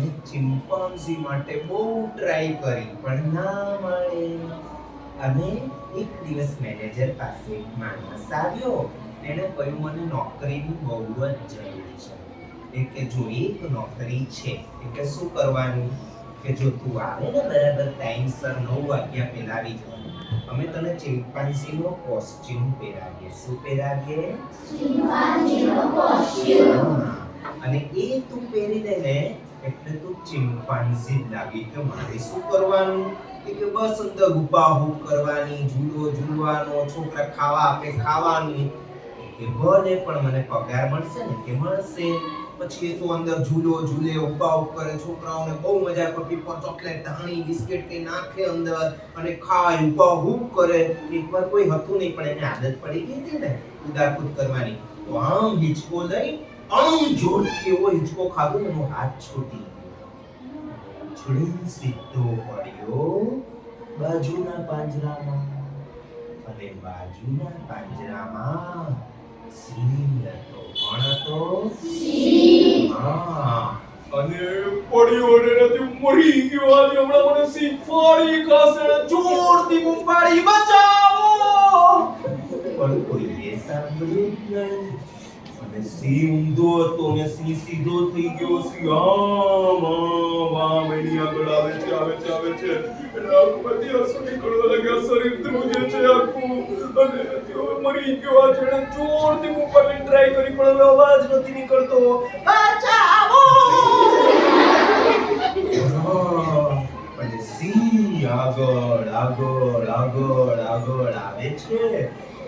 અમે ચિમ્પાન્ઝી માટે બહુ ટ્રાય કરી પણ ના મળે. અને એક દિવસ મેનેજર પાસે એક માણસ આવ્યો. એને કહ્યું મને નોકરીની બહુ જ જરૂર છે. એ કે જો એક નોકરી છે એટલે શું કરવાનું કે જો તું આવે ને બરાબર ટાઈમસર 9 વાગ્યા પહેલા આવી જવાનું. અમે તને ચિમ્પાન્ઝીનો કોસ્ટ્યુમ પહેરાવીએ. શું પહેરાવીએ? ચિમ્પાન્ઝીનો કોસ્ટ્યુમ. અને એ તું પહેરી દે ને એટલે તું ચિમ્પાન્ઝી જ લાગી. કે મારે શું કરવાનું કે બસ અંદર હુપાહુપ કરવાની, ઝૂલો ઝૂલવાનો, છોકરા ખાવા આપે ખાવાનું. કે ભલે પણ મને પગાર મળશે ને કે મળશે. પછી એ તો અંદર ઝૂલો ઝૂલે, હુપાહુપ કરે, છોકરાઓને બહુ મજા આવે. પેપર ચોકલેટ ધાણી બિસ્કિટ કે નાખે અંદર અને ખાય હુપાહુપ કરે. એકવાર કોઈ હતું નહીં પણ એને આદત પડી ગઈ હતી ને કુદાકૂદ કરવાની. તો આમ હિંચકો લઈ આમ જોરથી એવો હિંચકો ખાધો ને એનો હાથ છૂટી છોડીને સીધો પડ્યો બાજુના પાંજરામાં. અને બાજુના પાંજરામાં સિંહ હતો. કોણ હતો? સિંહ. હા. અને પડ્યો ને નથી મરી ગયો. આજે હમણાં મને સિંહ ફાડી ખાશે. જોરથી બૂમ પાડી બચાવો. પણ કોઈએ સાંભળ્યું નહીં. અને સિંહ ઊંધો હતો ને સિંહ સીધો થઈ ગયો. સિંહ આમ એની આગળ આવે છે એટલે આંખમાંથી આંસુ નીકળવા લાગ્યા. શરીર ધ્રુજે છે આખું. અને તેઓ મરી ગયો. આ જેણે જોરથી બૂમ પાડવાની ટ્રાય કરી પણ હવે અવાજ નથી નીકળતો. બચાવો. અને સિંહ આગળ આવે છે.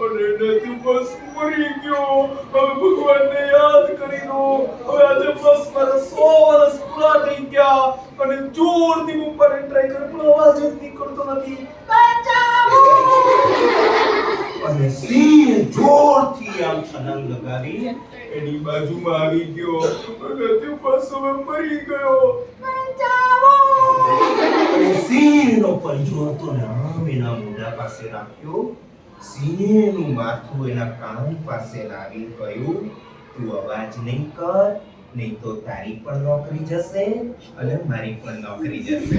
અને નથી બસ મરી ગયો. હવે ભગવાનને યાદ કરી લો. હવે આજે બસ મારા 100 વર્ષ પૂરા થઈ ગયા. અને જોરથી બૂમ પાડવાની ટ્રાય કરે પણ અવાજ જ નીકળતો નથી. બચાવો. અને સિંહ જોરથી આમ છલાંગ લગાવી એની બાજુમાં આવી ગયો. અને તે બસ હવે મરી ગયો. બચાવો. અને સિંહનો પંજો હતો ને આમ એના મોઢા પાસે રાખ્યો. સિંહનું માથું એના કાન પાસે લાવી કહ્યું તું અવાજ નહીં કર નહીં તો તારી પણ નોકરી જશે અને મારી પણ નોકરી જશે.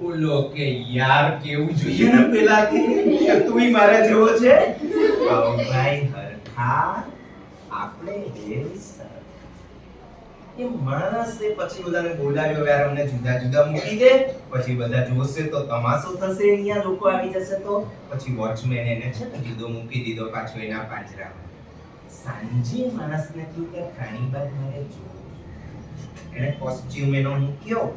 ઓલો કે યાર કેવું જોઈએ ને પેલાથી કે તુંય મારા જેવો છે. ભાઈ હરખા આપણે એ માણસે પછી બધાને બોલાવ્યો. યાર અમને જુદા જુદા મૂકી દે. પછી બધા જોશે તો તમાશો થશે. અહીંયા લોકો આવી જશે તો પછી વોચમેન એને છે ને જુદો મૂકી દીધો પાછો એના પાંજરામાં. સાંજે માણસને થયું કે રાણીબાગ મારે જોવું. એને કોસ્ટ્યુમ એનો મૂક્યો.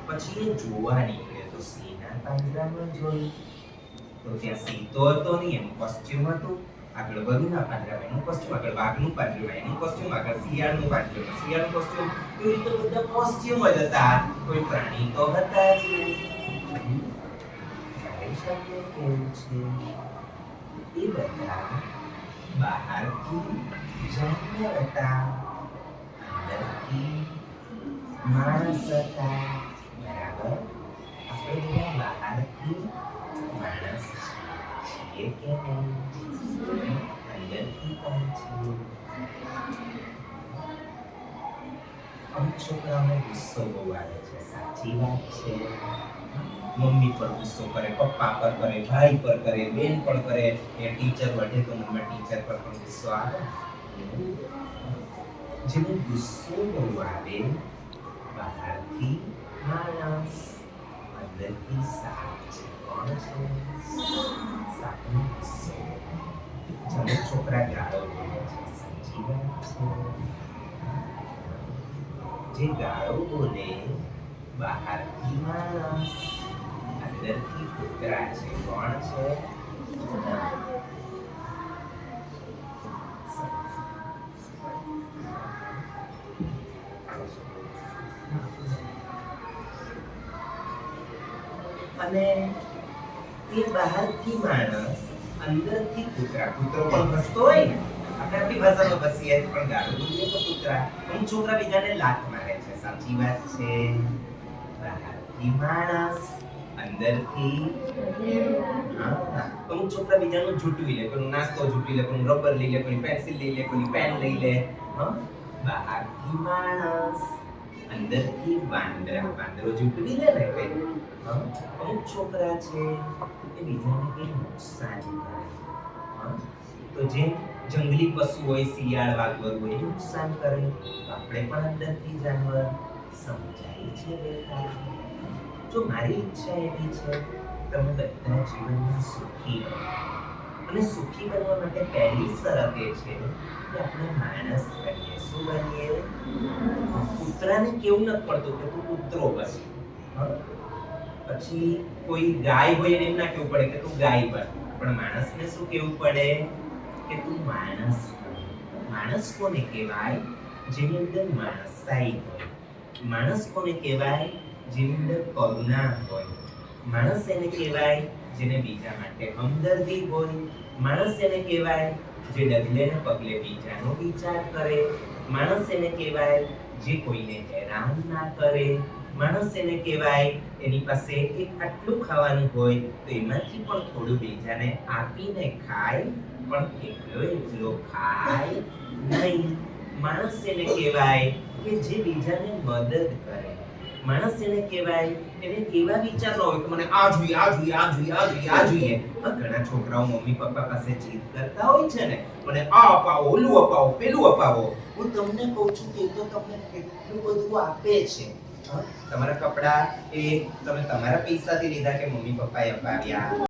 પછી એ જોવા નીકળ્યો તો સિંહના પાંજરામાં જોયું તો ત્યાં સિંહ તો હતો નહીં. એનું કોસ્ટ્યુમ હતું. આગળ વરુના પાંજરામાં એનું કોસ્ટ્યુમ, આગળ વાઘનું પાંજરામાં એનું કોસ્ટ્યુમ, આગળ શિયાળનું પાંજરામાં શિયાળનું કોસ્ટ્યુમ. એવી રીતે બધા કોસ્ટ્યુમ જ હતા. કોઈ પ્રાણી તો હતા જ નહીં. કેવું છે એ બધા બહારથી જાનવર હતા, અંદરથી માણસ હતા. બરાબર. આપણે બધા બહારથી માણસ છીએ કે નહીં? અંદરથી કોણ છીએ? અમુક છોકરાઓને ગુસ્સો બહુ આવે છે. સાચી વાત છે. મમ્મી પર ગુસ્સો કરે, પપ્પા પર કરે, ભાઈ પર કરે, બેન પર કરે. એ ટીચર વઢે તો મમ્મી ટીચર પર પણ ગુસ્સો આવે. જેને ગુસ્સો બહુ આવે બહારથી માણસ, અંદરથી સાપ છે. કોણ છે? સાપનો ગુસ્સો. જેને છોકરા ગાળો બોલે છે. સાચી વાત છે. જે ગાળો બોલે બહારથી માણસ, અંદરથી કૂતરા છે. કોણ છે? અને એ બહારથી માણસ, અંદરથી કૂતરા. કૂતરો પણ હસતો હોય ને. આપણે આપણી ભાષામાં હસીએ પણ ગાળો બોલીએ તો કૂતરા. અમુક છોકરા બીજાને લાત મારે છે. સાચી વાત છે. બહારથી માણસ, અંદરથી અમુક છોકરા બીજાનું જૂટવી લે. કોઈનું નાસ્તો જૂટવી લે, કોઈનું રબર લઈ લે, કોઈની પેન્સિલ લઈ લે, કોઈની પેન લઈ લે. બહારથી માણસ, અંદરથી વાંદરા. વાંદરો જૂટવી લે ને કઈ. અમુક છોકરા છે એ બીજાને કઈ નુકસાન કરે. તો જેમ જંગલી પશુ હોય, શિયાળ વાઘવર હોય, એ નુકસાન કરે, તો આપણે પણ અંદરથી જાનવર. સમજાય છે બેટા? જો મારી ઈચ્છા એવી છે તમે બધા જીવનમાં સુખી રહો. અને સુખી બનવા માટે પહેલી શરત એ છે કે આપણે માણસ બનીએ. શું બનીએ? કૂતરાને કેવું નથી પડતું કે તું કૂતરો બન. પછી કોઈ ગાય હોય એને એમ ના કેવું પડે કે તું ગાય બન. પણ માણસને શું કેવું પડે કે તું માણસ બન. માણસ કોને કહેવાય? જેની અંદર માણસાઈ હોય. માણસ કોને કહેવાય? જેની અંદર કરુણા હોય. માણસ એને કહેવાય જેને બીજા માટે હમદર્દી હોય. માણસ એને કહેવાય જે ડગલે ને પગલે બીજાનો વિચાર કરે. માણસ એને કહેવાય જે કોઈને હેરાન ના કરે. માણસ એને કહેવાય એની પાસે એક આટલું ખાવાનું હોય તો એમાંથી પણ થોડું બીજાને આપીને ખાય, પણ એકલો ખાય નહીં. માણસ એને કહેવાય કે જે બીજાને મદદ કરે. માણસ એને કહેવાય એને એવા વિચાર ન હોય કે મને આ જોઈએ, આ જોઈએ, આ જોઈએ, આ જોઈએ, આ જોઈએ. ઘણા છોકરાઓ મમ્મી પપ્પા પાસે જીદ કરતા હોય છે ને, મને આ અપાવો, ઓલું અપાવો, પેલું અપાવો. હું તમને કહું છું કે તો તમને કેટલું બધું આપે છે. તમારા કપડા એ તમે તમારા પૈસાથી લીધા કે મમ્મી પપ્પાએ અપાવ્યા?